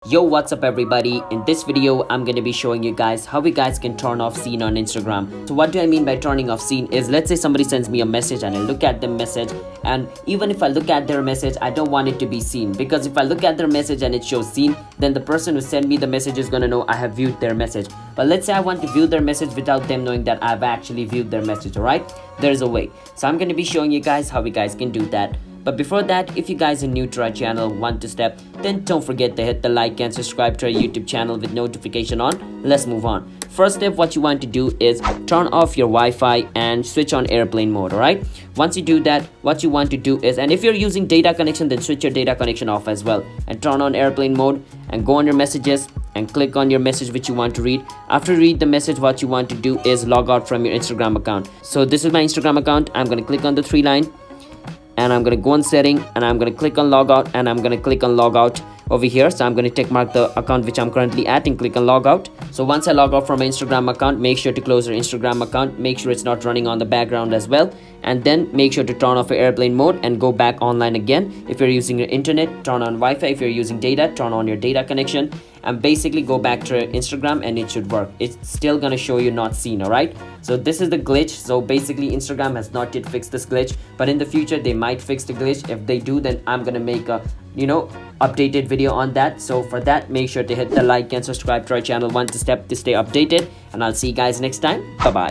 Yo, what's up everybody? In this video I'm going to be showing you guys how you guys can turn off seen on Instagram. So what do I mean by turning off seen is, let's say somebody sends me a message and I look at the message, and even if I look at their message I don't want it to be seen, because if I look at their message and it shows seen, then the person who sent me the message is going to know I have viewed their message. But let's say I want to view their message without them knowing that I've actually viewed their message. Alright, there's a way. So I'm going to be showing you guys how you guys can do that. But before that, if you guys are new to our channel, want to step, then don't forget to hit the like and subscribe to our YouTube channel with notification on. Let's move on. First step, what you want to do is turn off your Wi-Fi and switch on airplane mode. Alright, once you do that, what you want to do is, and if you're using data connection, then switch your data connection off as well and turn on airplane mode and go on your messages and click on your message which you want to read. After you read the message, what you want to do is log out from your Instagram account. So this is my Instagram account. I'm going to click on the three line and I'm going to go on setting and I'm going to click on logout and I'm going to click on logout over here. So I'm going to tick mark the account which I'm currently at and click on logout. So once I log out from my Instagram account, make sure to close your Instagram account, make sure it's not running on the background as well, and then make sure to turn off your airplane mode and go back online again. If you're using your internet, turn on Wi-Fi. If you're using data, turn on your data connection and basically go back to your Instagram and it should work. It's still gonna show you not seen. Alright, so this is the glitch. So basically Instagram has not yet fixed this glitch, but in the future they might fix the glitch. If they do, then I'm gonna make a updated video on that. So for that, make sure to hit the like and subscribe to our channel one step to stay updated, and I'll see you guys next time. Bye bye.